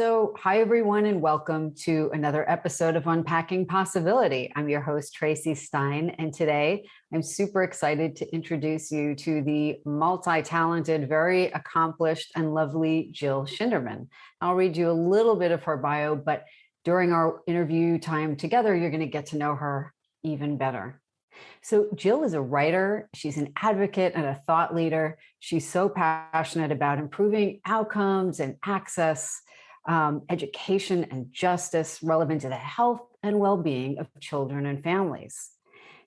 So, hi everyone, and welcome to another episode of Unpacking Possibility. I'm your host, Tracy Stein, and today I'm super excited to introduce you to the multi-talented, very accomplished, and lovely Jill Shinderman. I'll read you a little bit of her bio, but during our interview time together, you're going to get to know her even better. So Jill is a writer, she's an advocate and a thought leader. She's so passionate about improving outcomes and access, education and justice relevant to the health and well-being of children and families.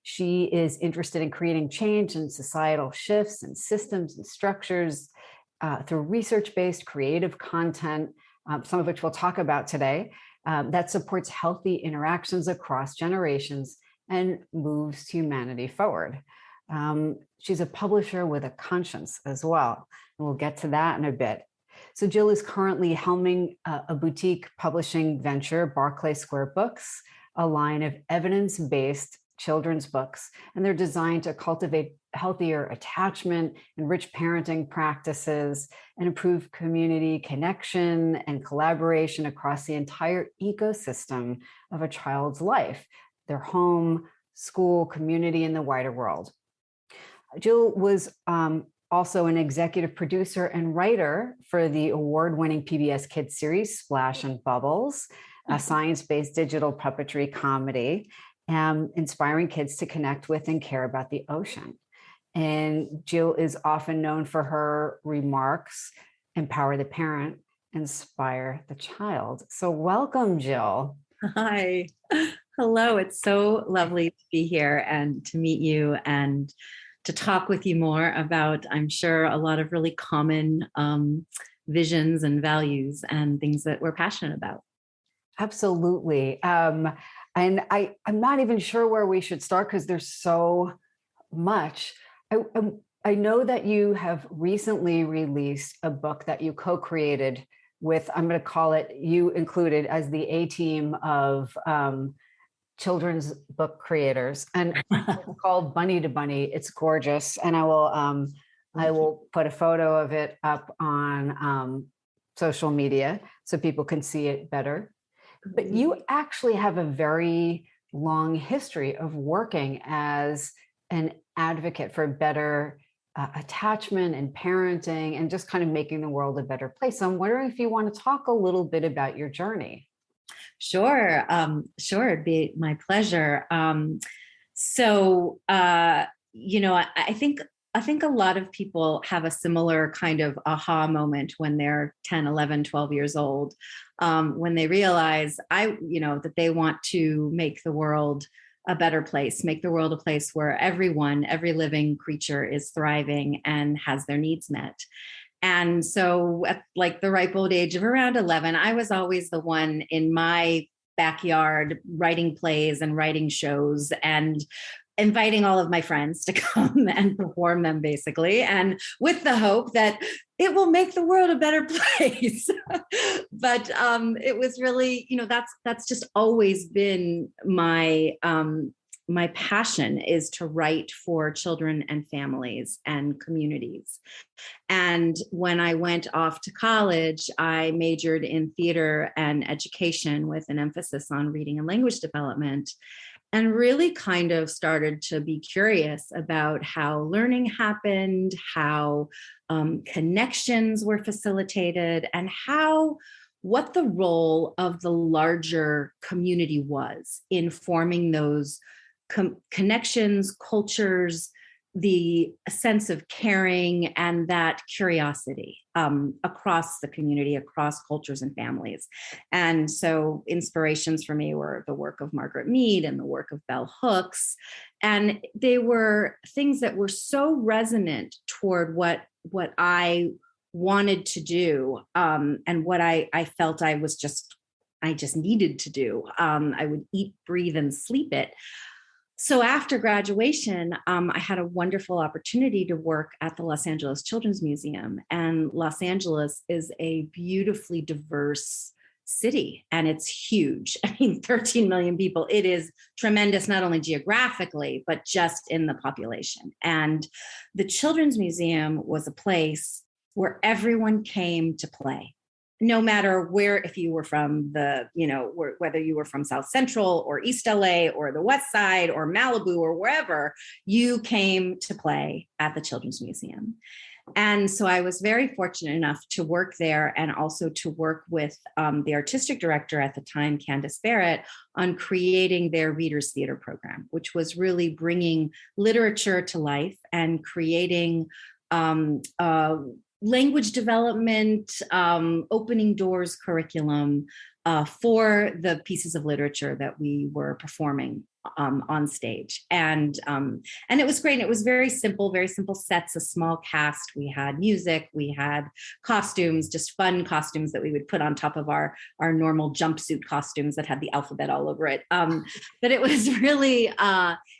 She is interested in creating change and societal shifts and systems and structures through research-based creative content, some of which we'll talk about today, that supports healthy interactions across generations and moves humanity forward. She's a publisher with a conscience as well, and we'll get to that in a bit. So Jill is currently helming a boutique publishing venture, Barclay Square Books, a line of evidence-based children's books, and they're designed to cultivate healthier attachment, enrich parenting practices, and improve community connection and collaboration across the entire ecosystem of a child's life, their home, school, community, and the wider world. Jill was also an executive producer and writer for the award-winning PBS Kids series, Splash and Bubbles, a science-based digital puppetry comedy, inspiring kids to connect with and care about the ocean. And Jill is often known for her remarks, empower the parent, inspire the child. So welcome, Jill. Hi. Hello. It's so lovely to be here and to meet you and to talk with you more about, I'm sure, a lot of really common visions and values and things that we're passionate about. Absolutely. And I'm not even sure where we should start because there's so much. I know that you have recently released a book that you co-created with, I'm going to call it, you included as the A-team of children's book creators, and it's called Bunny to Bunny. It's gorgeous, and I will put a photo of it up on social media so people can see it better. But you actually have a very long history of working as an advocate for better attachment and parenting and just kind of making the world a better place. So I'm wondering if you want to talk a little bit about your journey. Sure. It'd be my pleasure. I think a lot of people have a similar kind of aha moment when they're 10, 11, 12 years old, when they realize that they want to make the world a better place, make the world a place where every living creature is thriving and has their needs met. And so at like the ripe old age of around 11, I was always the one in my backyard writing plays and writing shows and inviting all of my friends to come and perform them, basically, and with the hope that it will make the world a better place. But it was really, that's just always been my passion, is to write for children and families and communities. And when I went off to college, I majored in theater and education with an emphasis on reading and language development, and really kind of started to be curious about how learning happened, how connections were facilitated, and what the role of the larger community was in forming those connections, cultures, the sense of caring, and that curiosity across the community, across cultures and families. And so inspirations for me were the work of Margaret Mead and the work of Bell Hooks. And they were things that were so resonant toward what I wanted to do, and what I felt I just needed to do. I would eat, breathe, and sleep it. So after graduation, I had a wonderful opportunity to work at the Los Angeles Children's Museum. And Los Angeles is a beautifully diverse city, and it's huge. 13 million people. It is tremendous, not only geographically, but just in the population. And the Children's Museum was a place where everyone came to play. no matter where, if you were from whether you were from South Central or East LA or the West Side or Malibu or wherever, you came to play at the Children's Museum. And so I was very fortunate enough to work there, and also to work with the artistic director at the time, Candace Barrett, on creating their Readers Theater program, which was really bringing literature to life and creating language development, opening doors curriculum for the pieces of literature that we were performing on stage. And it was great. And it was very simple sets, a small cast. We had music, we had costumes, just fun costumes that we would put on top of our normal jumpsuit costumes that had the alphabet all over it. But it was really,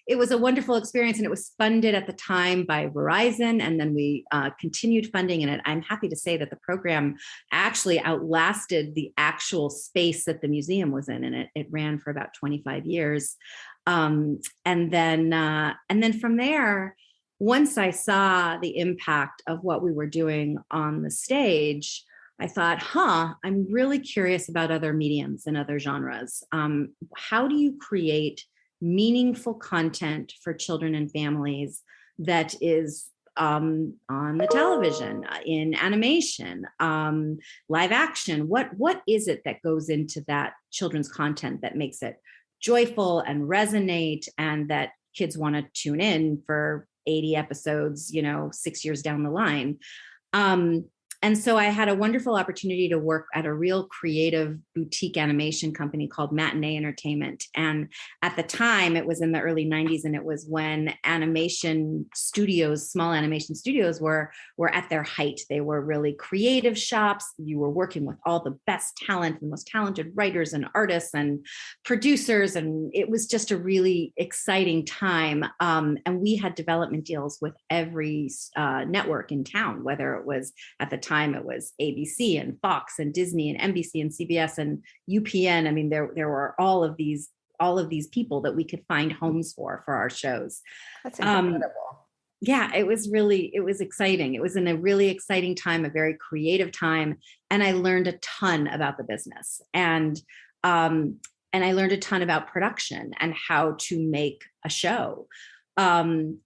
it was a wonderful experience, and it was funded at the time by Verizon. And then we continued funding in it. I'm happy to say that the program actually outlasted the actual space that the museum was in, and it ran for about 25 years. And then from there, once I saw the impact of what we were doing on the stage, I thought, I'm really curious about other mediums and other genres. How do you create meaningful content for children and families that is on the television, in animation, live action? What is it that goes into that children's content that makes it joyful and resonate, and that kids want to tune in for 80 episodes, 6 years down the line? And so I had a wonderful opportunity to work at a real creative boutique animation company called Matinee Entertainment. And at the time, it was in the early 90s, and it was when animation studios, small animation studios were at their height. They were really creative shops. You were working with all the best talent, the most talented writers and artists and producers. And it was just a really exciting time. And we had development deals with every network in town, whether it was, at the time, it was ABC and Fox and Disney and NBC and CBS and UPN. I mean, there were all of these people that we could find homes for our shows. That's incredible. Yeah, it was exciting. It was in a really exciting time, a very creative time. And I learned a ton about the business. And I learned a ton about production and how to make a show. And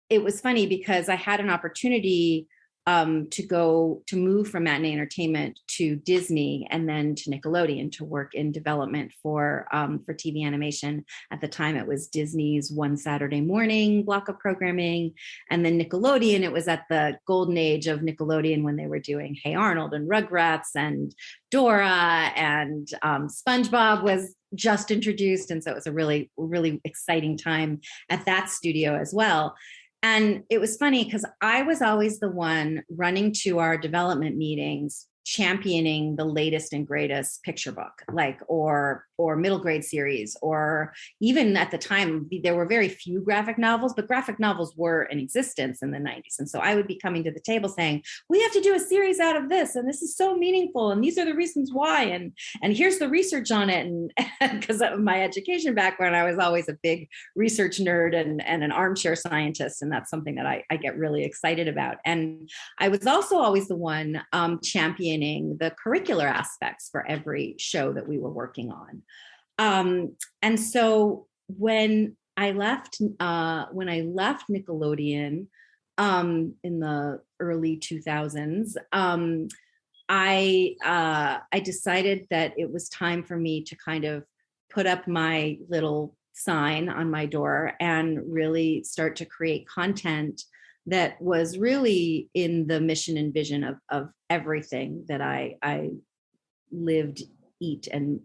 it was funny because I had an opportunity to move from Matinee Entertainment to Disney and then to Nickelodeon to work in development for TV animation. At the time, it was Disney's One Saturday Morning block of programming. And then Nickelodeon, it was at the golden age of Nickelodeon when they were doing Hey Arnold and Rugrats and Dora, and SpongeBob was just introduced. And so it was a really, really exciting time at that studio as well. And it was funny because I was always the one running to our development meetings, championing the latest and greatest picture book, or middle grade series, or even at the time, there were very few graphic novels, but graphic novels were in existence in the 90s. And so I would be coming to the table saying, we have to do a series out of this, and this is so meaningful, and these are the reasons why, and here's the research on it. And because of my education background, I was always a big research nerd and an armchair scientist, and that's something that I get really excited about. And I was also always the one championing the curricular aspects for every show that we were working on. And so when I left Nickelodeon in the early 2000s, I decided that it was time for me to kind of put up my little sign on my door and really start to create content that was really in the mission and vision of everything that I lived, ate and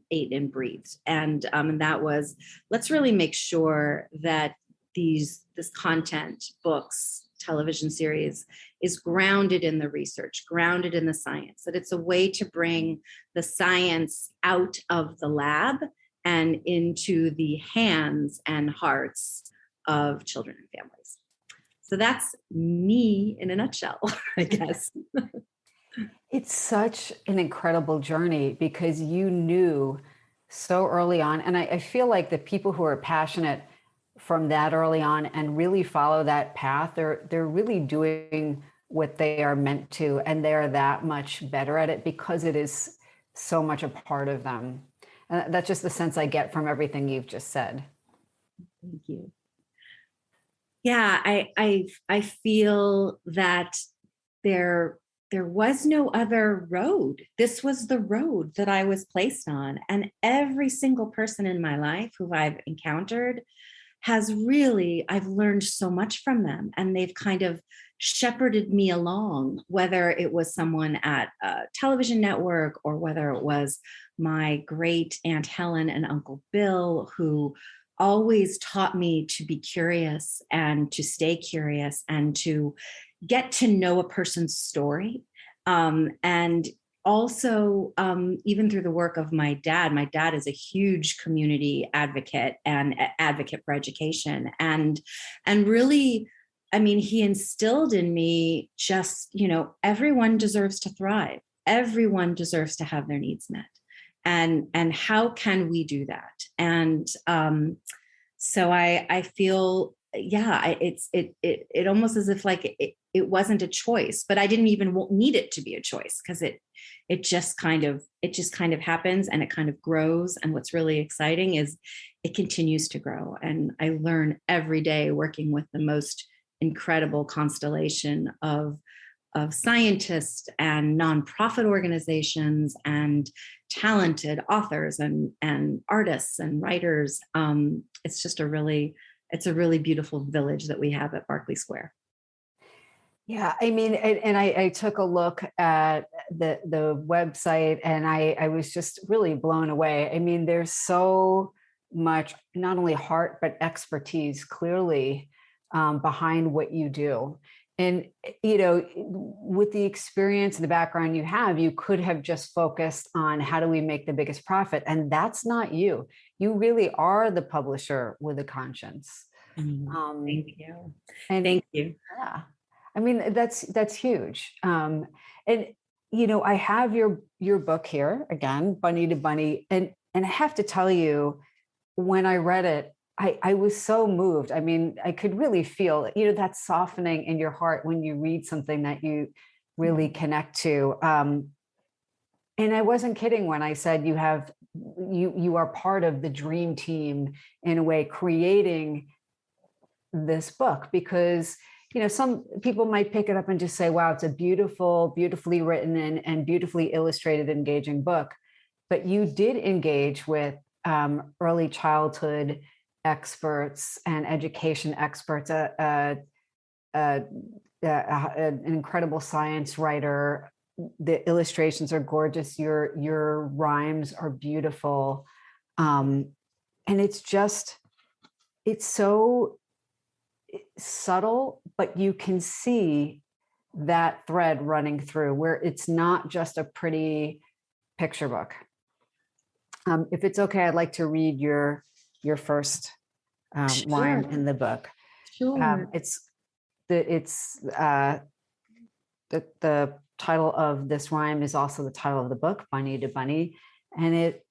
breathed. And that was, let's really make sure that this content, books, television series, is grounded in the research, grounded in the science, that it's a way to bring the science out of the lab and into the hands and hearts of children and families. So that's me in a nutshell, I guess. It's such an incredible journey because you knew so early on. And I feel like the people who are passionate from that early on and really follow that path, they're really doing what they are meant to, and they're that much better at it because it is so much a part of them. That's just the sense I get from everything you've just said. Thank you. Yeah, I feel that there was no other road. This was the road that I was placed on. And every single person in my life who I've encountered has really, I've learned so much from them. And they've kind of shepherded me along, whether it was someone at a television network or whether it was my great Aunt Helen and Uncle Bill, who always taught me to be curious and to stay curious and to get to know a person's story. And also, even through the work of my dad is a huge community advocate and advocate for education. And really, I mean, he instilled in me just, everyone deserves to thrive. Everyone deserves to have their needs met. And how can we do that? And so I feel, it almost as if like it wasn't a choice, but I didn't even need it to be a choice, because it just kind of happens, and it kind of grows. And what's really exciting is it continues to grow, and I learn every day working with the most incredible constellation of scientists and nonprofit organizations and talented authors and artists and writers. It's just a really beautiful village that we have at Berkeley Square. Yeah, I mean, and I took a look at the website, and I was just really blown away. I mean, there's so much, not only heart, but expertise clearly behind what you do. And, with the experience and the background you have, you could have just focused on how do we make the biggest profit? And that's not you. You really are the publisher with a conscience. Thank you. And thank you. Yeah. I mean, that's huge. And, I have your book here again, Bunny to Bunny. And I have to tell you, when I read it, I was so moved. I mean, I could really feel, that softening in your heart when you read something that you really connect to. And I wasn't kidding when I said you are part of the dream team in a way, creating this book, because some people might pick it up and just say, wow, it's a beautifully written and beautifully illustrated, engaging book. But you did engage with early childhood experts and education experts, an incredible science writer. The illustrations are gorgeous. Your rhymes are beautiful. And it's so subtle, but you can see that thread running through, where it's not just a pretty picture book. If it's okay, I'd like to read your first line in the book. Sure. The title of this rhyme is also the title of the book, Bunny to Bunny, and it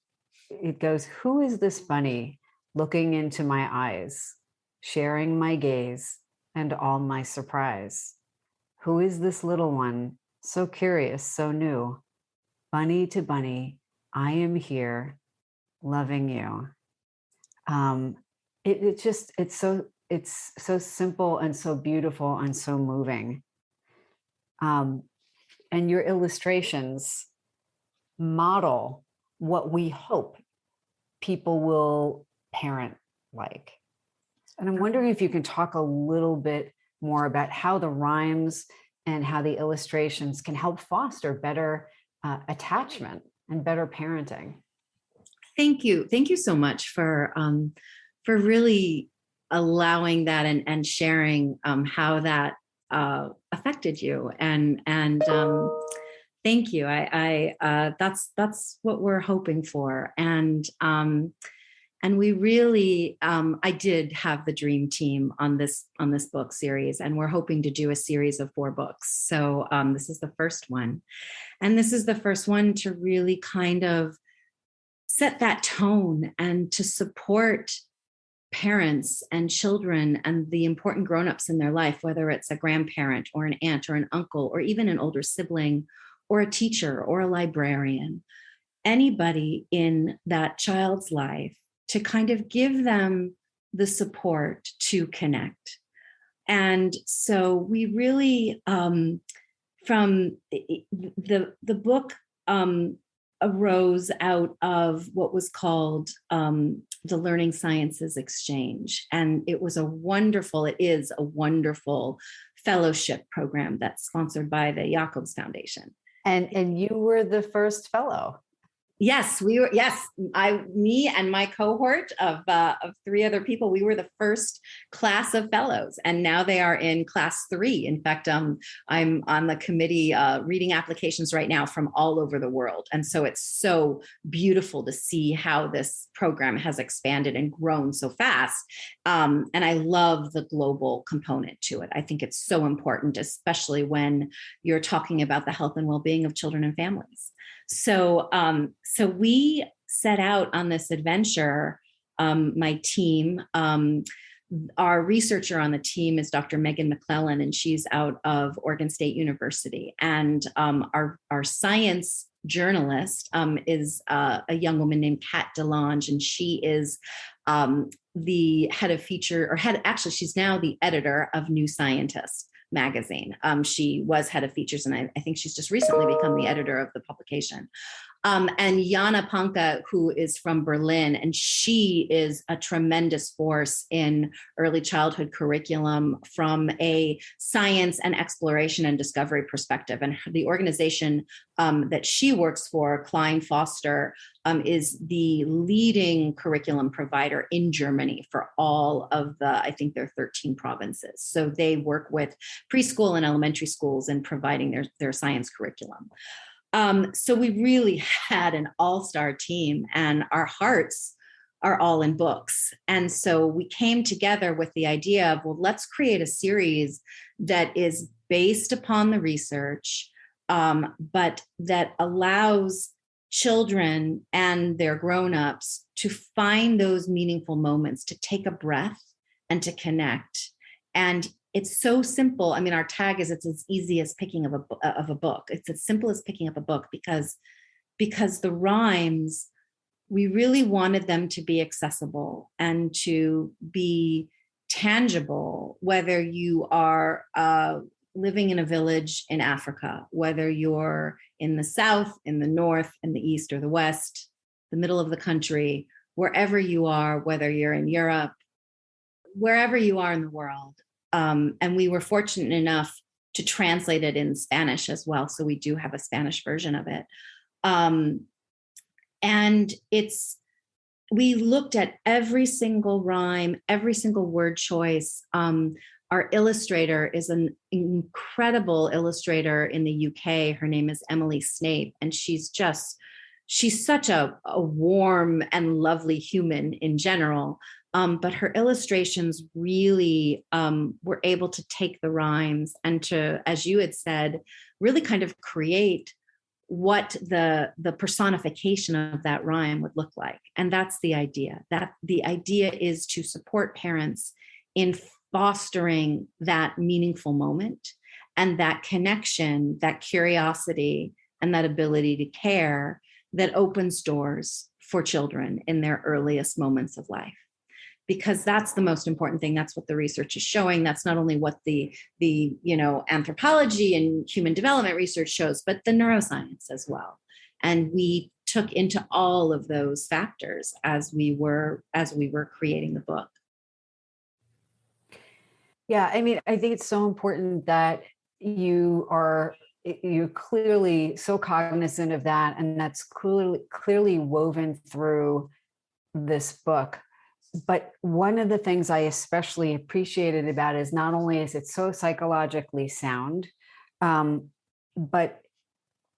goes, "Who is this bunny looking into my eyes, sharing my gaze and all my surprise? Who is this little one, so curious, so new? Bunny to bunny, I am here, loving you." It's so simple and so beautiful and so moving. And your illustrations model what we hope people will parent like. And I'm wondering if you can talk a little bit more about how the rhymes and how the illustrations can help foster better attachment and better parenting. Thank you. Thank you so much for really allowing that and sharing how that affected you. And thank you. That's what we're hoping for. And we really, I did have the dream team on this book series, and we're hoping to do a series of 4 books. So this is the first one, and this is the first one to really kind of set that tone and to support parents and children and the important grownups in their life, whether it's a grandparent or an aunt or an uncle, or even an older sibling, or a teacher or a librarian, anybody in that child's life, to kind of give them the support to connect. And so we really, from the book arose out of what was called the Learning Sciences Exchange. And it is a wonderful fellowship program that's sponsored by the Jacobs Foundation. And you were the first fellow. Yes, we were. Yes, me and my cohort of 3 other people, we were the first class of fellows, and now they are in class 3. In fact, I'm on the committee reading applications right now from all over the world, and so it's so beautiful to see how this program has expanded and grown so fast. And I love the global component to it. I think it's so important, especially when you're talking about the health and well-being of children and families. So we set out on this adventure. My team, our researcher on the team is Dr. Megan McClellan, and she's out of Oregon State University. And our science journalist is a young woman named Kat DeLange, and she is the head of feature, she's now the editor of New Scientist magazine. She was head of features, and I think she's just recently become the editor of the publication. And Jana Panka, who is from Berlin, and she is a tremendous force in early childhood curriculum from a science and exploration and discovery perspective. And the organization that she works for, Klein Foster, is the leading curriculum provider in Germany for all of I think there are 13 provinces. So they work with preschool and elementary schools in providing their science curriculum. So we really had an all-star team, and our hearts are all in books. And so we came together with the idea of, well, let's create a series that is based upon the research, but that allows children and their grown-ups to find those meaningful moments, to take a breath and to connect. And it's so simple. I mean, our tag is it's as easy as picking up a book. It's as simple as picking up a book because the rhymes, we really wanted them to be accessible and to be tangible, whether you are living in a village in Africa, whether you're in the South, in the North, in the East or the West, the middle of the country, wherever you are, whether you're in Europe, wherever you are in the world. And we were fortunate enough to translate it in Spanish as well. So we do have a Spanish version of it. And we looked at every single rhyme, every single word choice. Our illustrator is an incredible illustrator in the UK. Her name is Emily Snape, and she's such a warm and lovely human in general. But her illustrations really were able to take the rhymes and to, as you had said, really kind of create what the personification of that rhyme would look like. And that's the idea. That the idea is to support parents in fostering that meaningful moment and that connection, that curiosity, and that ability to care that opens doors for children in their earliest moments of life. Because that's the most important thing. That's what the research is showing. That's not only what the anthropology and human development research shows, but the neuroscience as well. And we took into all of those factors as we were creating the book. Yeah, I mean, I think it's so important that you're clearly so cognizant of that, and that's clearly woven through this book. But one of the things I especially appreciated about it is not only is it so psychologically sound, but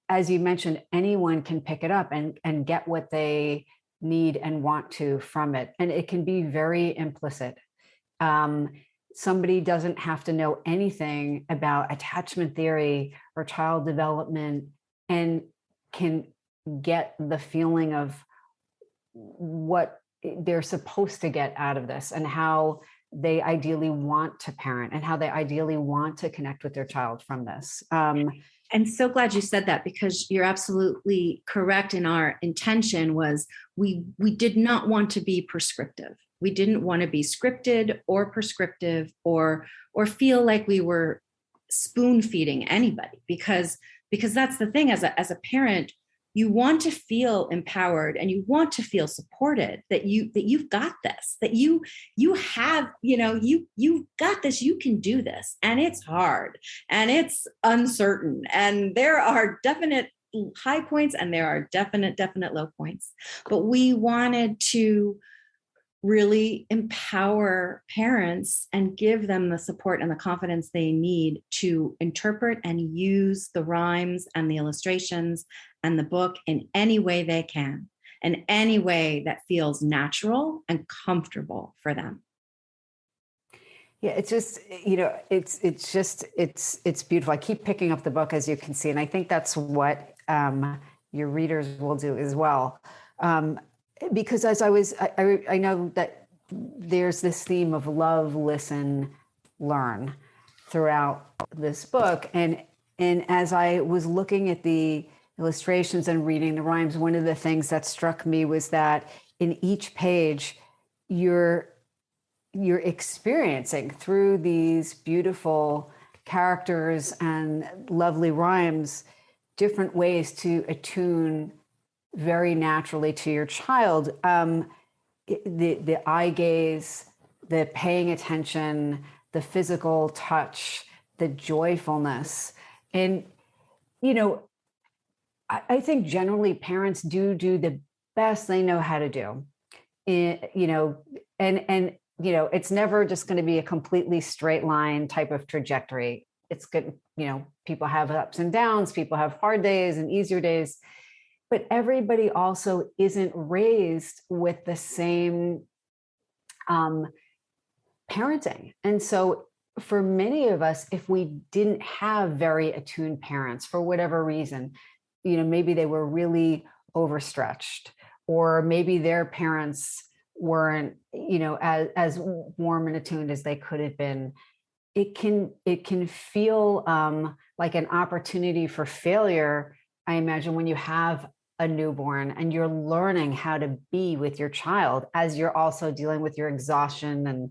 as you mentioned, anyone can pick it up and get what they need and want to from it. And it can be very implicit. Somebody doesn't have to know anything about attachment theory or child development and can get the feeling of what they're supposed to get out of this, and how they ideally want to parent, and how they ideally want to connect with their child from this. And so glad you said that, because you're absolutely correct. And our intention was we did not want to be prescriptive. We didn't want to be scripted or prescriptive or feel like we were spoon feeding anybody, because that's the thing. As a parent, you want to feel empowered and you want to feel supported, that you've got this, that you have, you've got this, you can do this. And it's hard and it's uncertain. And there are definite high points and there are definite low points. But we wanted to really empower parents and give them the support and the confidence they need to interpret and use the rhymes and the illustrations and the book in any way they can, in any way that feels natural and comfortable for them. Yeah, it's just, it's beautiful. I keep picking up the book, as you can see, and I think that's what your readers will do as well. Because as I know that there's this theme of love, listen, learn throughout this book. And as I was looking at the illustrations and reading the rhymes, one of the things that struck me was that in each page, you're experiencing through these beautiful characters and lovely rhymes, different ways to attune very naturally to your child. The eye gaze, the paying attention, the physical touch, the joyfulness. And, I think generally parents do the best they know how to do. It's never just going to be a completely straight line type of trajectory. It's good. People have ups and downs, people have hard days and easier days. But everybody also isn't raised with the same parenting. And so for many of us, if we didn't have very attuned parents for whatever reason, maybe they were really overstretched, or maybe their parents weren't, as warm and attuned as they could have been, it can feel like an opportunity for failure. I imagine when you have a newborn and you're learning how to be with your child as you're also dealing with your exhaustion and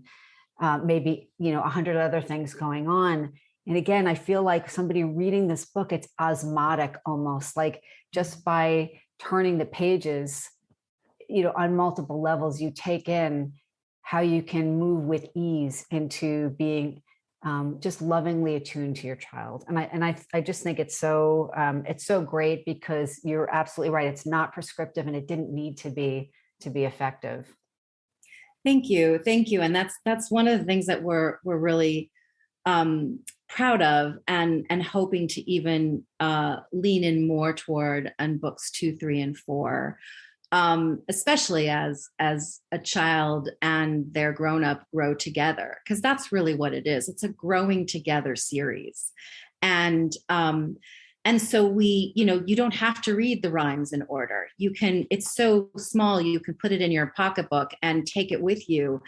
maybe 100 other things going on. And again, I feel like somebody reading this book, it's osmotic, almost like just by turning the pages, on multiple levels, you take in how you can move with ease into being just lovingly attuned to your child. And I just think it's so great, because you're absolutely right. It's not prescriptive, and it didn't need to be effective. Thank you. And that's one of the things that we're really proud of, and hoping to even lean in more toward on books 2, 3, and 4. Especially as a child and their grown up grow together, because that's really what it is. It's a growing together series. And so we, you don't have to read the rhymes in order. It's so small, you can put it in your pocketbook and take it with you.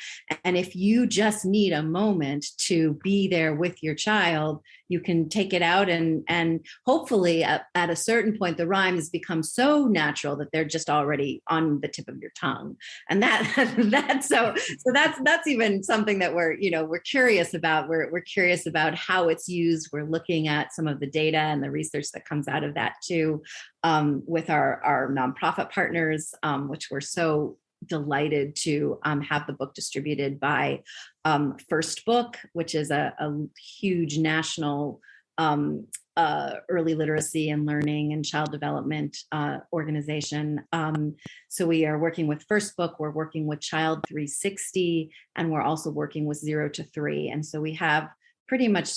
And if you just need a moment to be there with your child, you can take it out, and hopefully at a certain point, the rhymes become so natural that they're just already on the tip of your tongue. And that's even something that we're curious about. We're curious about how it's used. We're looking at some of the data and the research that comes out of that too, with our nonprofit partners, which we're so delighted to have the book distributed by First Book, which is a huge national early literacy and learning and child development organization. So we are working with First Book, we're working with Child 360, and we're also working with 0 to 3. And so we have pretty much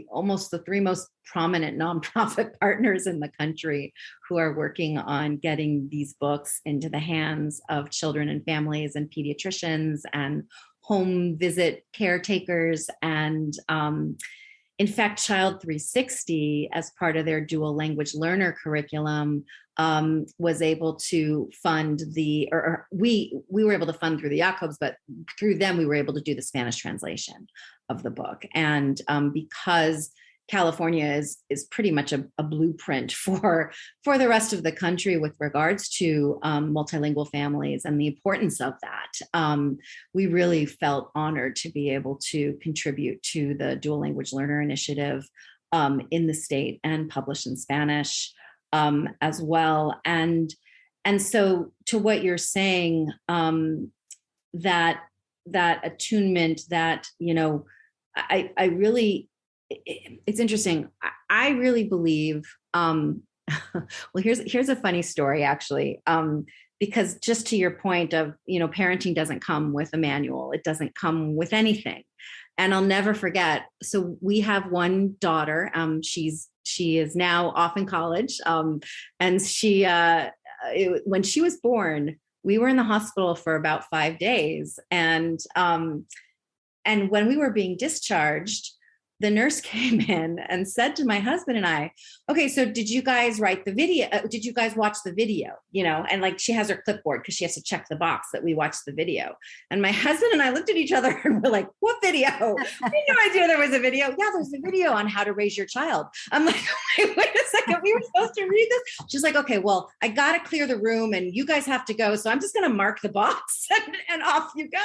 almost the three most prominent nonprofit partners in the country who are working on getting these books into the hands of children and families and pediatricians and home visit caretakers and In fact, Child 360, as part of their dual language learner curriculum, was able to fund we were able to fund through the Jacobs, but through them, we were able to do the Spanish translation of the book. And because California is pretty much a blueprint for the rest of the country with regards to multilingual families and the importance of that. We really felt honored to be able to contribute to the Dual Language Learner Initiative in the state and publish in Spanish as well. And so to what you're saying, that attunement, that, I really, it's interesting. I really believe, well, here's a funny story, actually, because just to your point of, parenting doesn't come with a manual. It doesn't come with anything. And I'll never forget. So we have one daughter. She is now off in college. And when she was born, we were in the hospital for about 5 days. And when we were being discharged, the nurse came in and said to my husband and I, okay, so did you guys write the video? Did you guys watch the video? And like, she has her clipboard because she has to check the box that we watched the video. And my husband and I looked at each other and we're like, what video? We had no idea there was a video. Yeah, there's a video on how to raise your child. I'm like, wait a second, we were supposed to read this? She's like, okay, well, I got to clear the room and you guys have to go. So I'm just going to mark the box and off you go.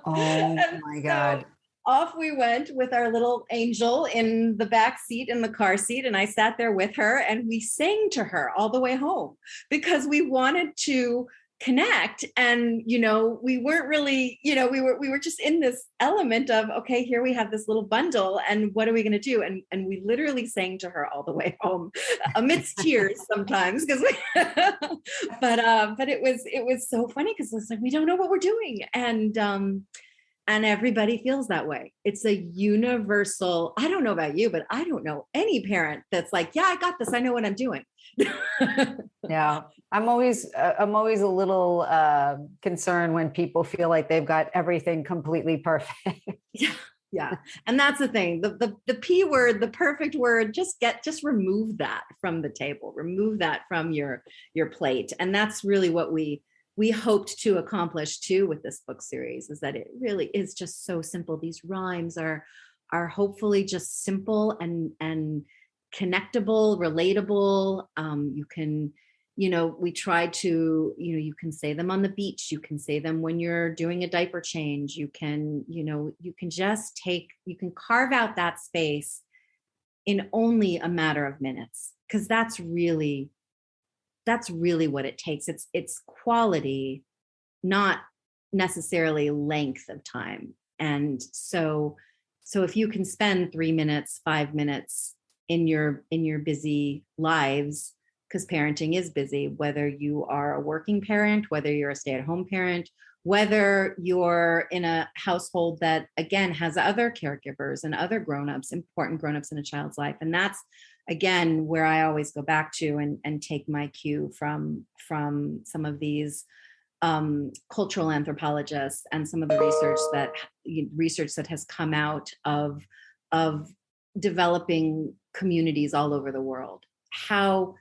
Oh my God. Off we went with our little angel in the back seat, in the car seat. And I sat there with her and we sang to her all the way home because we wanted to connect. And, we weren't really, we were just in this element of, okay, here we have this little bundle and what are we going to do? And we literally sang to her all the way home amidst tears sometimes because but it was so funny because it's like, we don't know what we're doing. And everybody feels that way. It's a universal, I don't know about you, but I don't know any parent that's like, yeah, I got this. I know what I'm doing. Yeah. I'm always a little concerned when people feel like they've got everything completely perfect. Yeah. And that's the thing, the P word, the perfect word, just remove that from the table, remove that from your plate. And that's really what we hoped to accomplish too with this book series, is that it really is just so simple. These rhymes are hopefully just simple and connectable, relatable. You can, we try to, you can say them on the beach. You can say them when you're doing a diaper change. You can, you can carve out that space in only a matter of minutes, because that's really what it takes. It's quality, not necessarily length of time. And so if you can spend 3 minutes, 5 minutes in your busy lives, because parenting is busy, whether you are a working parent, whether you're a stay-at-home parent, whether you're in a household that, again, has other caregivers and other grown-ups, important grown-ups in a child's life. And that's, again, where I always go back to and take my cue from some of these cultural anthropologists and some of the research that has come out of developing communities all over the world, how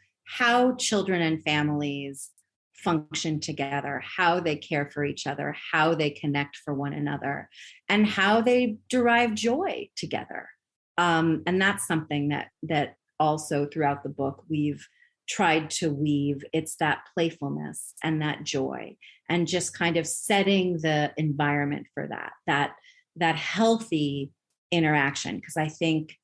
children and families function together, how they care for each other, how they connect for one another, and how they derive joy together. And that's something that also throughout the book we've tried to weave. It's that playfulness and that joy, and just kind of setting the environment for that healthy interaction. Because I think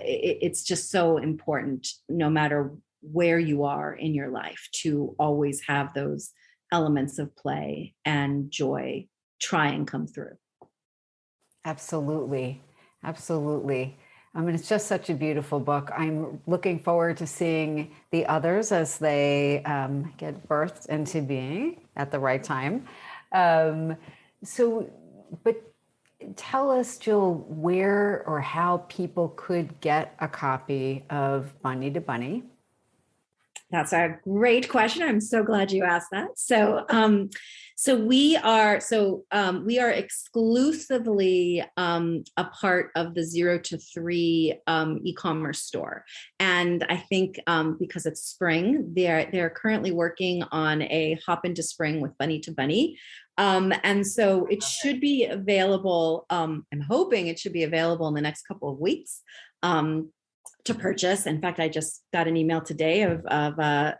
it's just so important, no matter where you are in your life, to always have those elements of play and joy try and come through. Absolutely. I mean, it's just such a beautiful book. I'm looking forward to seeing the others as they get birthed into being at the right time. But tell us, Jill, where or how people could get a copy of Bunny to Bunny. That's a great question. I'm so glad you asked that. We are exclusively a part of the 0 to 3 e-commerce store, and I think because it's spring, they're currently working on a hop into spring with Bunny to Bunny, and so it should be available. I'm hoping it should be available in the next couple of weeks. To purchase. In fact, I just got an email today of a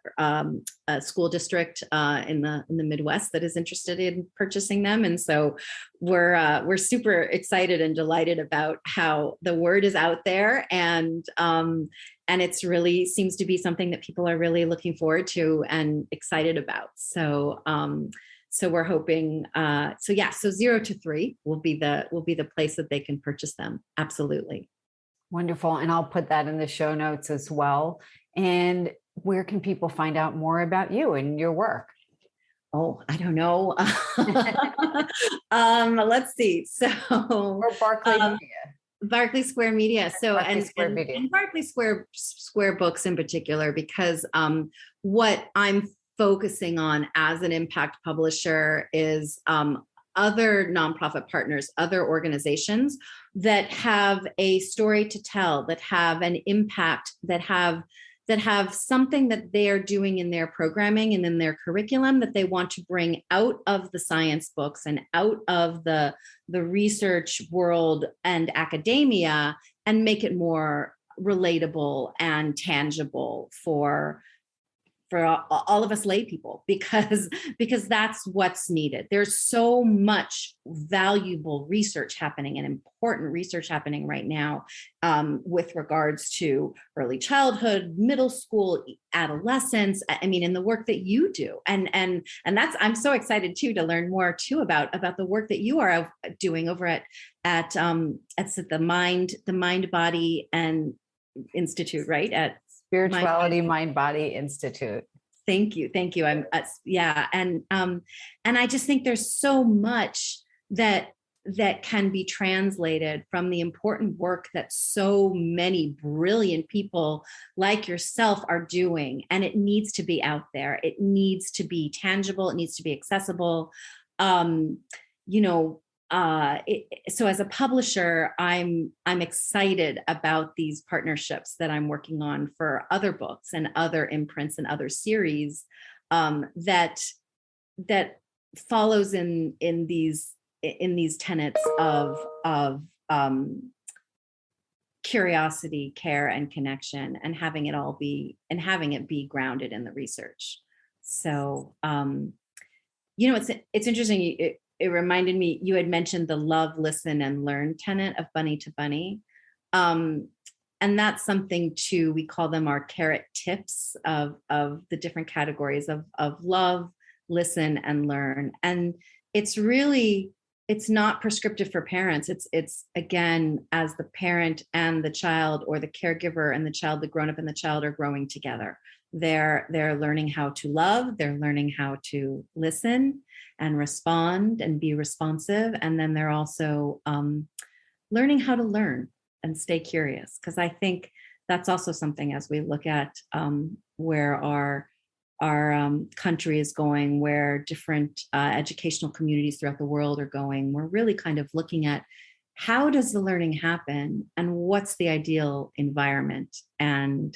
school district in the Midwest that is interested in purchasing them, and so we're super excited and delighted about how the word is out there, and it's really seems to be something that people are really looking forward to and excited about. So we're hoping. So 0 to 3 will be the place that they can purchase them. Absolutely. Wonderful. And I'll put that in the show notes as well. And where can people find out more about you and your work? Oh, I don't know. Let's see. So, or Barclay Media. Barclay Square Media. So, Barclay Square Media. And Barclay Square Books in particular, because what I'm focusing on as an impact publisher is other nonprofit partners, other organizations that have a story to tell, that have an impact, that have something that they are doing in their programming and in their curriculum that they want to bring out of the science books and out of the research world and academia and make it more relatable and tangible for all of us lay people, because that's what's needed. There's so much valuable research happening and important research happening right now with regards to early childhood, middle school, adolescence. I mean, in the work that you do, and that's, I'm so excited too to learn more too about the work that you are doing over at the Mind Body and Institute, right? At Spirituality Mind Body Institute. Thank you. I'm and I just think there's so much that can be translated from the important work that so many brilliant people like yourself are doing, and it needs to be out there. It needs to be tangible. It needs to be accessible. So as a publisher, I'm excited about these partnerships that I'm working on for other books and other imprints and other series that follows in these tenets of curiosity, care, and connection, and having it be grounded in the research. So it's interesting. It reminded me, you had mentioned the love, listen, and learn tenet of Bunny to Bunny. And that's something too, we call them our carrot tips of the different categories of love, listen, and learn. And it's not prescriptive for parents. It's again, as the parent and the child, or the caregiver and the child, the grown-up and the child are growing together. They're learning how to love, they're learning how to listen and respond and be responsive. And then they're also learning how to learn and stay curious. Because I think that's also something, as we look at where our country is going, where different educational communities throughout the world are going, we're really kind of looking at how does the learning happen and what's the ideal environment and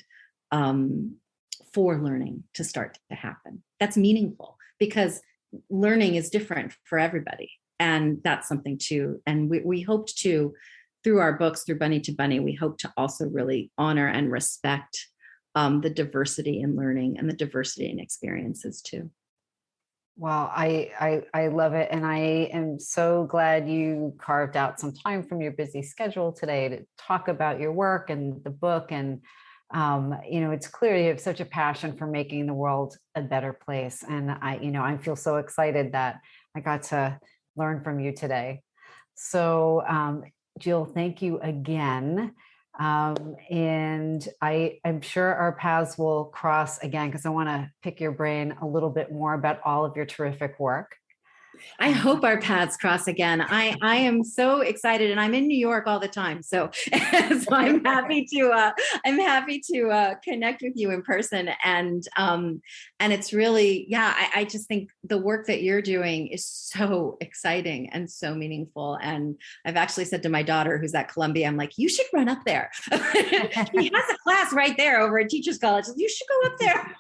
for learning to start to happen. That's meaningful, because learning is different for everybody. And that's something too. And we hoped to, through our books, through Bunny to Bunny, we hope to also really honor and respect the diversity in learning and the diversity in experiences too. Well, I love it. And I am so glad you carved out some time from your busy schedule today to talk about your work and the book. And it's clear you have such a passion for making the world a better place. And I feel so excited that I got to learn from you today. So, Jill, thank you again. And I'm sure our paths will cross again, because I want to pick your brain a little bit more about all of your terrific work. I hope our paths cross again. I am so excited, and I'm in New York all the time, so I'm happy to connect with you in person, and it's really, yeah, I just think the work that you're doing is so exciting and so meaningful. And I've actually said to my daughter, who's at Columbia, I'm like, you should run up there. He has a class right there over at Teachers College. You should go up there.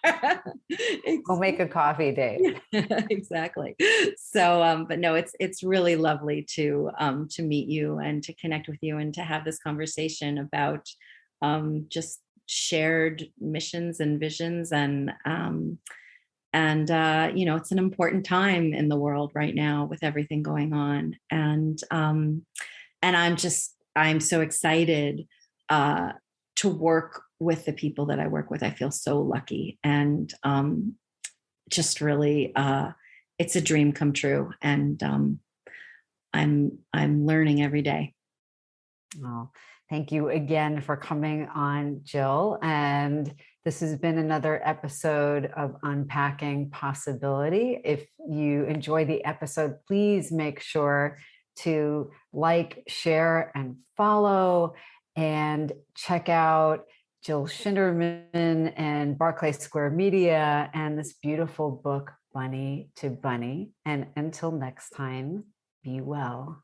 We'll make a coffee date. Exactly. So, but no, it's really lovely to meet you and to connect with you and to have this conversation about just shared missions and visions, and it's an important time in the world right now with everything going on, and I'm so excited to work with the people that I work with. I feel so lucky, and just really it's a dream come true, and I'm learning every day. Oh, thank you again for coming on, Jill. And this has been another episode of Unpacking Possibility. If you enjoy the episode, please make sure to like, share, and follow, and check out Jill Shinderman and Barclay Square Media and this beautiful book, Bunny to Bunny. And until next time, be well.